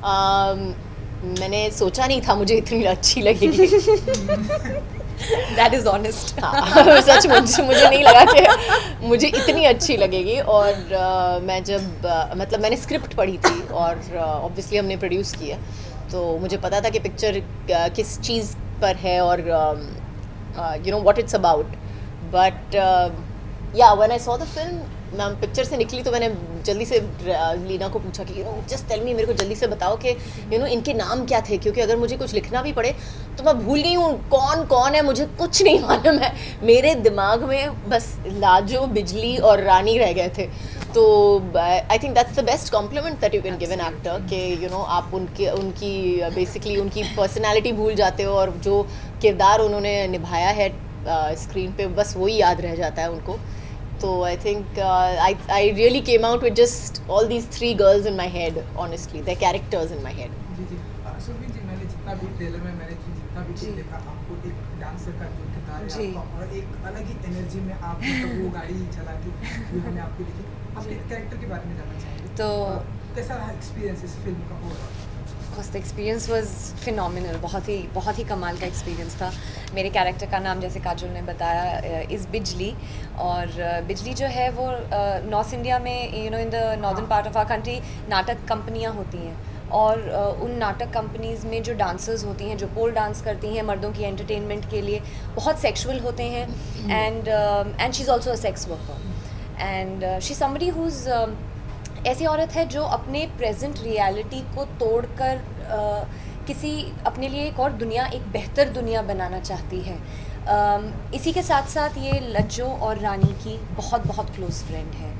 मैंने सोचा नहीं था मुझे इतनी अच्छी लगेगी। That is honest. सच मुझे नहीं लगा कि मुझे इतनी अच्छी लगेगी। और मैं जब मतलब मैंने स्क्रिप्ट पढ़ी थी और ऑब्वियसली हमने प्रोड्यूस किया, तो मुझे पता था कि पिक्चर किस चीज़ पर है और you know what it's about. But या when I saw the film, मैं पिक्चर से निकली तो मैंने जल्दी से लीना को पूछा कि जस्ट टेल मी, मेरे को जल्दी से बताओ कि इनके नाम क्या थे, क्योंकि अगर मुझे कुछ लिखना भी पड़े तो मैं भूल गई हूँ कौन कौन है, मुझे कुछ नहीं मालूम है। मेरे दिमाग में बस लाजो, बिजली और रानी रह गए थे। तो I think that's the best compliment that you can give an actor कि आप उनकी बेसिकली उनकी पर्सनैलिटी भूल जाते हो, और जो किरदार उन्होंने निभाया है स्क्रीन पे बस वही याद रह जाता है उनको। So I think I really came out with just all these 3 girls in my head. Honestly, they're characters in my head. जी जी। सुरभि जी, मैंने जितना भी ट्रेलर में जितना भी चीज़ देखा, आपको एक डांसर का जो किरदार है आपका, और एक अलग ही एनर्जी में आप वो गाड़ी चला के जो हमने आपको देखी, आपके कैरेक्टर के बारे में जानना चाहेंगे। तो कैसा रहा एक्सपीरियंस इस फिल्म का overall? The experience was phenomenal. बहुत ही कमाल का एक्सपीरियंस था। मेरे कैरेक्टर का नाम, जैसे काजोल ने बताया, इज़ बिजली। और बिजली जो है वो नॉर्थ इंडिया में, in the northern part of our country नाटक कंपनियाँ होती हैं, और उन नाटक कंपनीज़ में जो डांसर्स होती हैं, जो पोल डांस करती हैं मर्दों की एंटरटेनमेंट के लिए, बहुत सेक्सुअल होते हैं। And she is also a sex worker, and she somebody who's ऐसी औरत है जो अपने प्रेजेंट रियलिटी को तोड़कर किसी अपने लिए एक और दुनिया, एक बेहतर दुनिया बनाना चाहती है। इसी के साथ साथ ये लज्जो और रानी की बहुत क्लोज फ्रेंड है,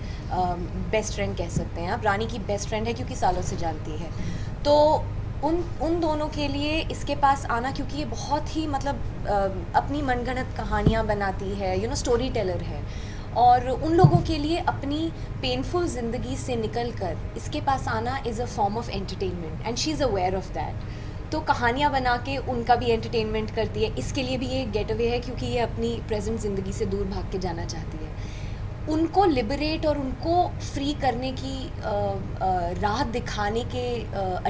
बेस्ट फ्रेंड कह सकते हैं आप। रानी की बेस्ट फ्रेंड है क्योंकि सालों से जानती है। तो उन दोनों के लिए इसके पास आना, क्योंकि ये बहुत ही मतलब अपनी मनगढ़ंत कहानियाँ बनाती है, स्टोरी टेलर है, और उन लोगों के लिए अपनी पेनफुल ज़िंदगी से निकल कर इसके पास आना is a form of entertainment, and she is aware of that. तो कहानियाँ बना के उनका भी एंटरटेनमेंट करती है। इसके लिए भी ये गेट अवे है क्योंकि ये अपनी प्रेजेंट ज़िंदगी से दूर भाग के जाना चाहती है। उनको लिबरेट और उनको फ्री करने की राह दिखाने के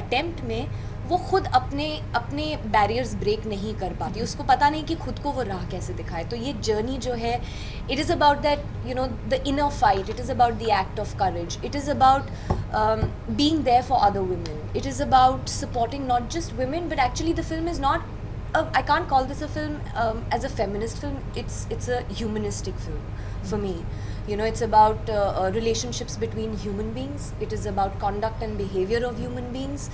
अटेम्प्ट में वो खुद अपने बैरियर्स ब्रेक नहीं कर पाती। उसको पता नहीं कि खुद को वो राह कैसे दिखाए। तो ये जर्नी जो है, it is about that the inner fight, it is about the act of courage, it is about being there for other women, it is about supporting not just women, but actually the film is not I can't call this a film as a feminist film. It's a humanistic film for me. It's about relationships between human beings. It is about conduct and behavior of human beings.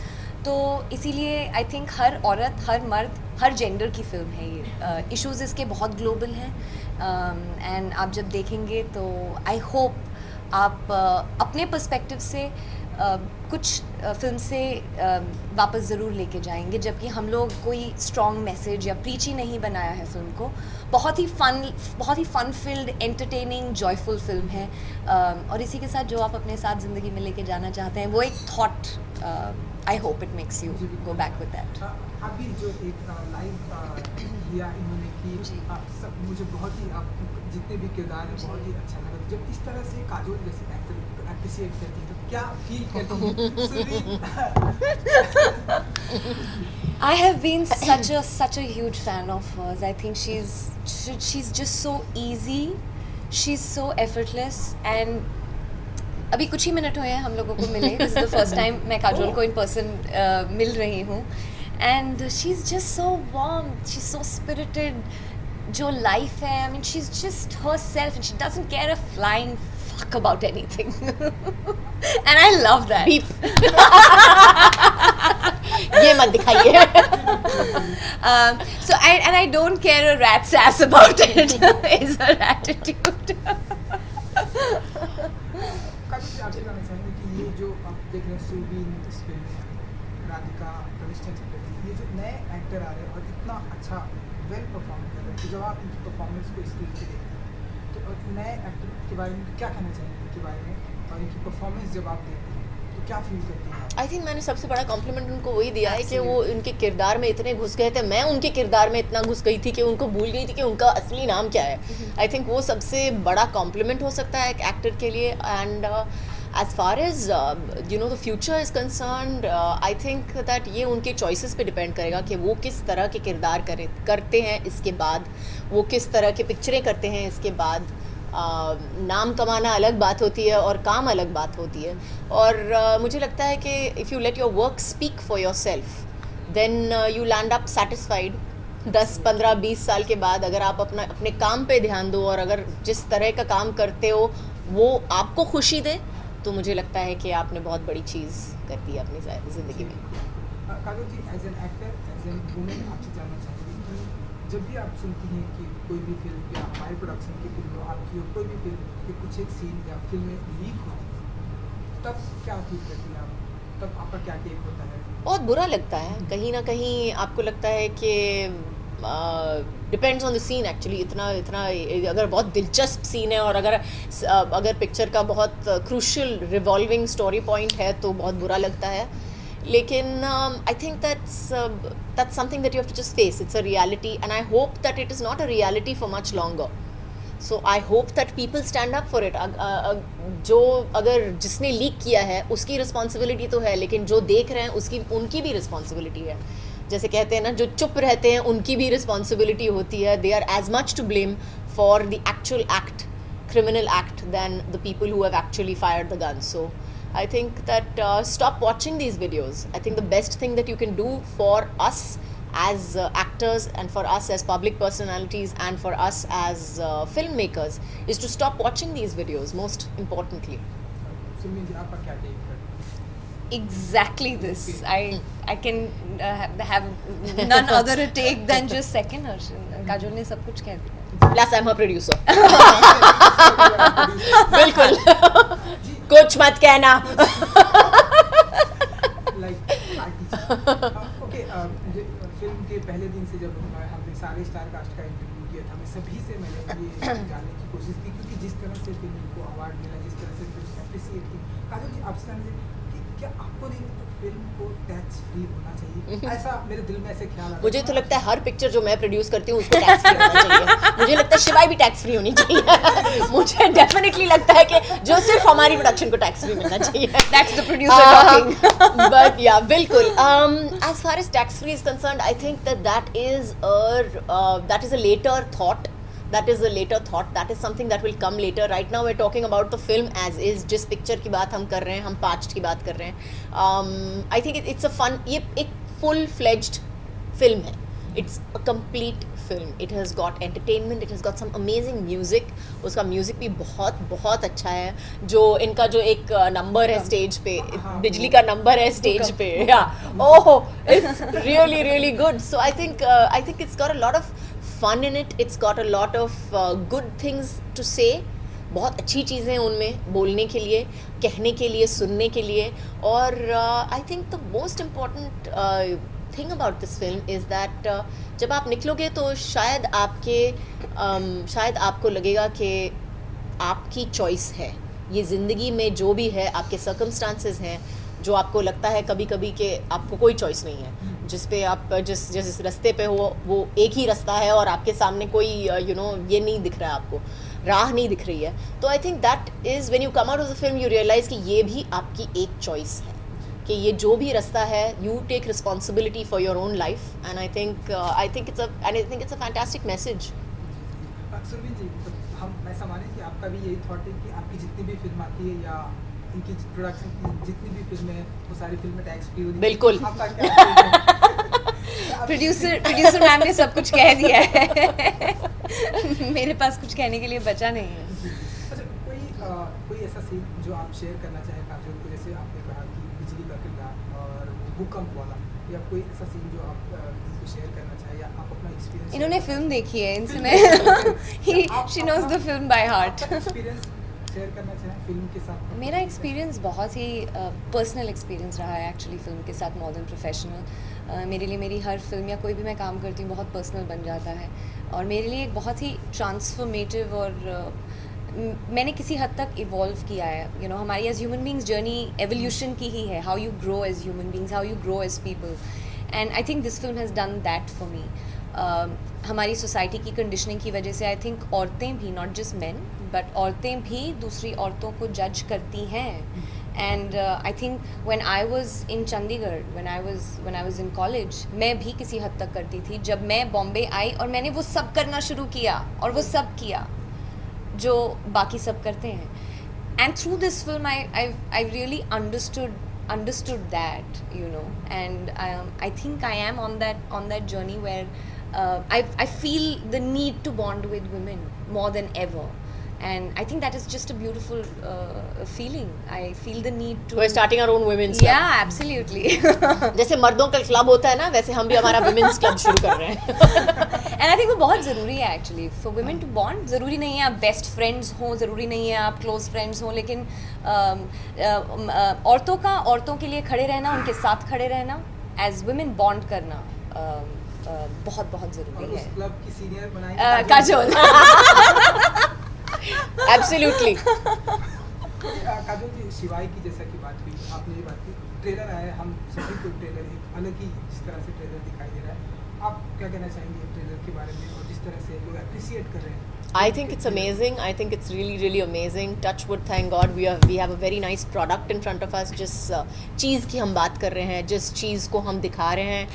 तो इसीलिए I think हर औरत, हर मर्द, हर gender की film है ये। Issues इसके बहुत global हैं, एंड आप जब देखेंगे तो आई होप आप अपने पर्सपेक्टिव से कुछ फिल्म से वापस ज़रूर लेके जाएंगे, जबकि हम लोग कोई स्ट्रॉन्ग मैसेज या प्रीची नहीं बनाया है फिल्म को। बहुत ही fun filled, entertaining, joyful film है, और इसी के साथ जो आप अपने साथ ज़िंदगी में लेके जाना चाहते हैं वो एक thought, I hope it makes you go back with that. अभी जो एक लाइव लिया इन्होंने कि सब मुझे बहुत ही, आप जितने भी किरदार हैं बहुत ही अच्छा लगा। जब इस तरह से काजोल जैसे एक्टर अप्रिशिएट करती है तो क्या फील करती है? I have been such a huge fan of hers. I think she's just so easy, she's so effortless, and अभी कुछ ही मिनट हुए हैं हम लोगों को मिले। This is the first time मैं काजोल को in person मिल रही हूँ, and she's just so warm, she's so spirited. जो लाइफ है, I mean she's just herself and she doesn't care a flying fuck about anything. And I love that. Beep. ये मत दिखाइए। So I don't care a rat's ass about it. Is her attitude. काफी आपसे जानना चाहेंगे कि ये जो आप देख रहे हैं सुरभि इस फिल्म में, राधिका, कनिष्ठा चटर्जी, ये जो नए एक्टर आ रहे हैं और इतना अच्छा वेल परफॉर्म कर रहे हैं, तो जब आप इनकी परफॉर्मेंस को स्क्रीन पे देखते हैं तो नए एक्टर के बारे में क्या कहना चाहेंगे इनके बारे में, और इनकी परफॉर्मेंस जब आप देखते हैं तो क्या फील करते हैं? आई थिंक मैंने सबसे बड़ा कॉम्प्लीमेंट उनको वही दिया है कि वो उनके किरदार में इतने घुस गए थे। मैं उनके किरदार में इतना घुस गई थी कि उनको भूल गई थी कि उनका असली नाम क्या है। आई थिंक वो सबसे बड़ा कॉम्प्लीमेंट हो सकता है एक एक्टर के लिए। And as far as the future is concerned, I think that ये उनके चॉइसेस पे डिपेंड करेगा कि वो किस तरह के किरदार करते हैं इसके बाद, वो किस तरह के पिक्चरें करते हैं इसके बाद. नाम कमाना अलग बात होती है और काम अलग बात होती है. और मुझे लगता है कि if you let your work speak for yourself, then you land up satisfied. 10, 15, 20 साल के बाद अगर आप अपने काम पे ध्यान दो और अगर जिस तरह का काम करते हो वो आपको खुशी दे, तो मुझे लगता है कि आपने बहुत बड़ी चीज़ कर दी है अपनी ज़िंदगी में. Kajal ji, as an actor, as an woman, आपसे जानना चाहूँगी कि जब भी आप सुनती हैं कि कोई भी फिल्म या हमारे प्रोडक्शन की फिल्म हो, आपकी हो, कोई भी फिल्म कि कुछ एक सीन या फिल्म में लीक हो, तब क्या फील करती हैं आप? तब आपका क्या टेक होता है? बहुत बुरा लगता है. कहीं ना कहीं आपको लगता है कि depends on the scene actually. इतना अगर बहुत दिलचस्प सीन है और अगर पिक्चर का बहुत क्रूशियल रिवॉल्विंग स्टोरी पॉइंट है तो बहुत बुरा लगता है. लेकिन I think that's something that you have to just face. It's a reality and I hope that it is not a reality for much longer. So I hope that people stand up for it. जो अगर जिसने leak किया है उसकी responsibility तो है, लेकिन जो देख रहे हैं उनकी भी रिस्पॉन्सिबिलिटी है. जैसे कहते हैं ना, जो चुप रहते हैं उनकी भी रिस्पॉन्सिबिलिटी होती है. They are as much to blame for the actual act, criminal act, than the people who have actually fired the gun. So I think that stop watching these videos. I think the best thing that you can do for us as actors and for us as public personalities and for us as filmmakers is to stop watching these videos, most importantly. Sumit ji, आपका क्या take है? Exactly this. I can have none other a take than just second her. Kajol ने सब कुछ कह दिया. Plus I'm her producer. बिल्कुल. कुछ मत कहना. ओके, फिल्म के पहले दिन से जब हमने सारे स्टार कास्ट का इंटरव्यू किया था, मैं सभी से मैंने ये जानने की कोशिश की, क्योंकि जिस तरह से फिल्म को अवार्ड मिला, जिस तरह से फिल्म एप्रिसिएट की. काजल जी, आपसे जानना कि क्या आपको नहीं लगता फिल्म को टैक्स फ्री होना चाहिए? ऐसा मेरे दिल में ऐसे ख्याल आता. मुझे तो लगता है हर पिक्चर जो मैं प्रोड्यूस करती हूँ उसको टैक्स फ्री होना चाहिए. मुझे लगता है शिवाय भी टैक्स फ्री होनी चाहिए. मुझे डेफिनेटली लगता है कि जो सिर्फ हमारी प्रोडक्शन को टैक्स फ्री मिलना चाहिए. That's the producer talking. But yeah, बिल्कुल. As far as tax free is concerned, I think that is a later thought. That is a later thought. That is something that will come later. Right now we're talking about the film as is. जिस picture की बात हम कर रहे हैं, हम past की बात कर रहे हैं. I think it's a fun. ये एक full fledged film है. It's a complete film. It has got entertainment. It has got some amazing music. उसका म्यूजिक भी बहुत बहुत अच्छा है. जो इनका जो एक नंबर है स्टेज पे, बिजली का नंबर है स्टेज पे. Oh, it's really really good. So I think it's got a lot of fun in it. It's got a lot of good things to say. बहुत अच्छी चीज़ें उनमें बोलने के लिए, कहने के लिए, सुनने के लिए. और I think the most important thing about this film is that जब आप निकलोगे तो शायद आपको लगेगा कि आपकी चॉइस है. ये ज़िंदगी में जो भी है, आपके सर्कमस्टांसेस हैं, जो आपको लगता है कभी कभी कि आपको कोई चॉइस नहीं है, जिस पे आप जिस रास्ते पे हो वो एक ही रास्ता है और आपके सामने कोई ये नहीं दिख रहा है, आपको राह नहीं दिख रही है. तो I think that is when you come out of the film you realise कि ये भी आपकी एक चॉइस है, कि ये जो भी रास्ता है you take responsibility for your own life. And I think it's a fantastic message. Surveen ji, हम ऐसा माने कि आपका भी यही थॉट है कि आपकी जितनी भी फिल्म आती है या इनकी प्रोडक्शन की जितनी भी फिल्में हैं वो सारी फिल्में टैक्स फ्री होनी चाहिए? बिल्कुल. आपका क्या प्रोड्यूसर मैम ने सब कुछ कह दिया है. मेरे पास कुछ कहने के लिए बचा नहीं है. अच्छा, कोई ऐसा सीन जो आप शेयर करना चाहें काजोल को, जैसे आपने कहा कि बिजली का किरदार और भूकंप वाला, या कोई ऐसा सीन जो आप इनको शेयर करना चाहें या आप अपना एक्सपीरियंस? इन्होंने फिल्म देखी है, इनसे मैं she knows the film by heart. Experience share करना चाहें फिल्म के साथ? मेरा एक्सपीरियंस बहुत ही पर्सनल एक्सपीरियंस रहा है एक्चुअली फिल्म के साथ, मोर देन प्रोफेशनल. मेरे लिए मेरी हर फिल्म या कोई भी मैं काम करती हूँ बहुत पर्सनल बन जाता है, और मेरे लिए एक बहुत ही ट्रांसफॉर्मेटिव और मैंने किसी हद तक इवॉल्व किया है. हमारी as human beings journey evolution की ही है. How you grow as human beings, how you grow as people, and I think this film has done that for me. हमारी सोसाइटी की कंडीशनिंग की वजह से आई थिंक औरतें भी, नॉट जस्ट मैन बट औरतें भी दूसरी औरतों को जज करती हैं. And I think when I was in Chandigarh, when I was in college, मैं भी किसी हद तक करती थी. जब मैं बॉम्बे आई और मैंने वो सब करना शुरू किया और वो सब किया जो बाकी सब करते हैं. And through this film, I really understood that, you know, and I think I am on that journey where I feel the need to bond with women more than ever, and I think that is just a beautiful feeling. I feel the need to. We're starting our own women's club. Yeah, absolutely. जैसे मर्दों का club होता है ना, वैसे हम भी हमारा women's club शुरू कर रहे हैं. And I think वो बहुत ज़रूरी है actually for women to bond. ज़रूरी नहीं है आप best friends हों, ज़रूरी नहीं है आप close friends हों, लेकिन औरतों के लिए खड़े रहना, उनके साथ खड़े रहना, as women bond करना बहुत बहुत ज़रूरी और है. उस क्लब की सीनियर बनाई काजोल. Absolutely. काजोल जी, शिवाय की जैसा की बात हुई, आपने ये बात की, ट्रेलर आया, हम सभी को ट्रेलर एक अलग ही जिस तरह से ट्रेलर दिखाई दे रहा है, आप क्या कहना चाहेंगे ट्रेलर के बारे में और जिस तरह से लोग अप्रिशिएट कर रहे हैं? I think it's amazing. I think it's really amazing. Touch wood, thank God we have a very nice product in front of us. जिस चीज़ की हम बात कर रहे हैं, जिस चीज़ को हम दिखा रहे हैं,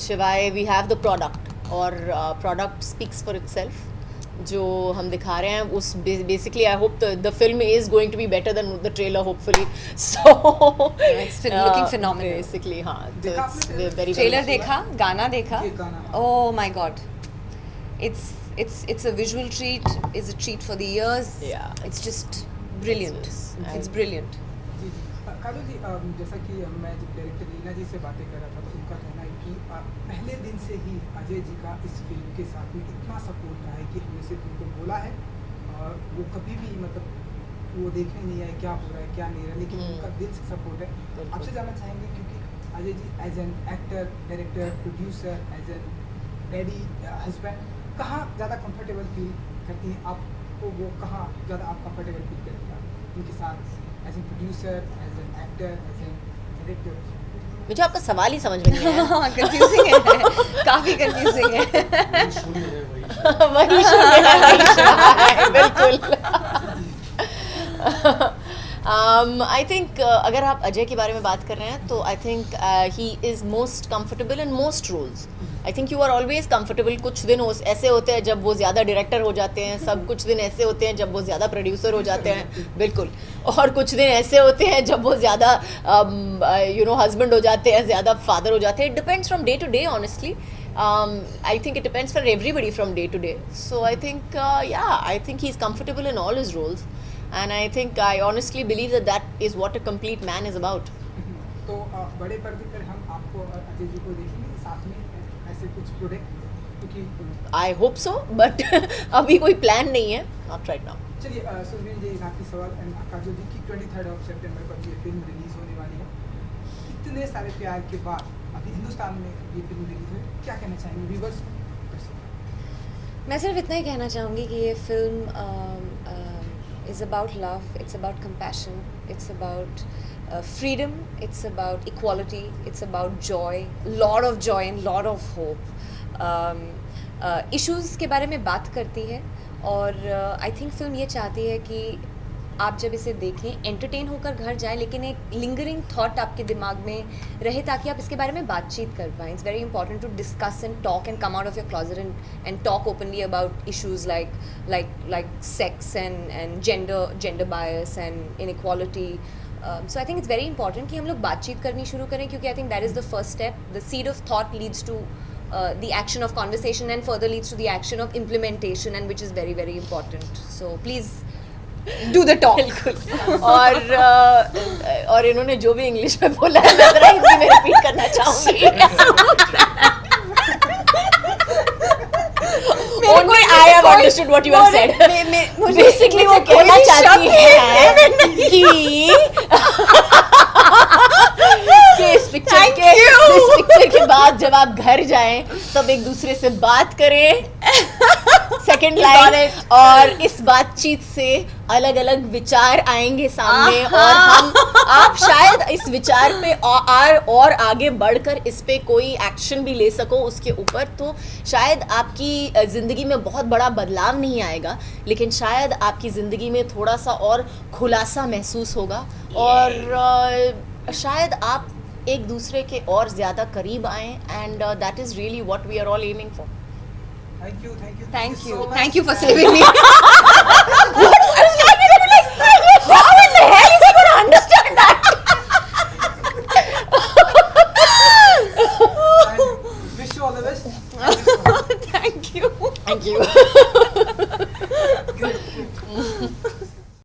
शिवाय we have the product और product speaks for itself. जो हम दिखा रहे हैं उस basically I hope the film is going to be better than the trailer hopefully. So It's looking phenomenal. Basically हाँ, so देखा it's आपने very ट्रेलर देखा, गाना देखा. ये गाना. Oh my God. It's a visual treat. It's a treat for the ears. Yeah. It's just brilliant. Yes. It's brilliant. जी जी. काजोल जी, जैसा कि मैं जब डायरेक्टर लीना जी से बातें कर रहा था तो उनका कहना है कि पहले दिन से ही अजय जी का इस फिल्म के साथ में इतना सपोर्ट रहा है कि हमने सिर्फ उनको बोला है और वो कभी भी मतलब वो देखने नहीं आए क्या हो रहा है क्या नहीं रहा, लेकिन उनका दिल से सपोर्ट है. आपसे जानना चाहेंगे क्योंकि Ajay ji as an actor, director, producer, as an daddy, husband, कहाँ ज़्यादा कंफर्टेबल फील करती हैं आपको, वो कहाँ ज़्यादा आप कंफर्टेबल फील करती हैं उनके साथ as an producer, as an actor, as an director? मुझे आपका सवाल ही समझ में नहीं आया. कंफ्यूजिंग है. काफी कंफ्यूजिंग है. वही है, बिल्कुल. आई थिंक अगर आप अजय के बारे में बात कर रहे हैं तो I think he is most comfortable in most roles. I think you are always comfortable. कुछ दिन ऐसे होते हैं जब वो ज़्यादा डायरेक्टर हो जाते हैं, सब कुछ दिन ऐसे होते हैं जब वो ज़्यादा प्रोड्यूसर हो जाते हैं, बिल्कुल. और कुछ दिन ऐसे होते हैं जब वो ज़्यादा हस्बैंड हो जाते हैं, ज़्यादा फादर हो जाते हैं. It depends from day to day honestly. I think it depends for everybody from day to day. So I think, I think he's comfortable in all his roles. And I think, I honestly believe that is what a complete man is about. तो बड़े पर्दे पर हम आपको और अजय जी को देखेंगे साथ में ऐसे कुछ प्रोडक्ट, क्योंकि I hope so, but अभी कोई प्लान नहीं है, not right now. चलिए सुरवीन जी, एक आखिरी सवाल. काजोल जी की 23 सितंबर को ये फिल्म रिलीज होने वाली है. इतने सारे प्यार के बाद अभी हिंदुस्तान में ये फिल्म रिलीज हुई, क्या कहना चाहेंगे व्यूअर्स? मैं सिर्फ इतना ही कहना चाहूँगी कि ये film is about love, it's about compassion, it's about freedom, it's about equality, it's about joy, lot of joy and lot of hope. Issues के बारे में बात करती है और I think फिल्म ये चाहती है कि आप जब इसे देखें एंटरटेन होकर घर जाएं, लेकिन एक लिंगरिंग थॉट आपके दिमाग में रहे ताकि आप इसके बारे में बातचीत कर पाएं. It's very important to discuss and talk and come out of your closet and talk openly about issues like sex and gender bias and inequality. So I think it's very important कि हम लोग बातचीत करनी शुरू करें, क्योंकि I think that is the first step. The seed of thought leads to the action of conversation and further leads to the action of implementation, and which is very very important. So please do the talk. और इन्होंने जो भी English में बोला है मैं जरा हिंदी में रिपीट करना चाहूँगी. Only I have understood what you have said. Basically वो कहना चाहती है कि इस पिक्चर के बाद जब आप घर जाएं तब एक दूसरे से बात करें, सेकंड लाइन, और इस बातचीत से अलग अलग विचार आएंगे सामने और हम आप शायद इस विचार पे और आगे बढ़कर इस पे कोई एक्शन भी ले सको उसके ऊपर, तो शायद आपकी ज़िंदगी में बहुत बड़ा बदलाव नहीं आएगा, लेकिन शायद आपकी ज़िंदगी में थोड़ा सा और खुलासा महसूस होगा और शायद आप एक दूसरे के और ज़्यादा करीब आएँ, and that is really what we are all aiming for. Thank you so Thank you. much. Thank you for And- saving me. How in the hell is he going to understand that? and wish you all the best. Thank you. Thank you. Great.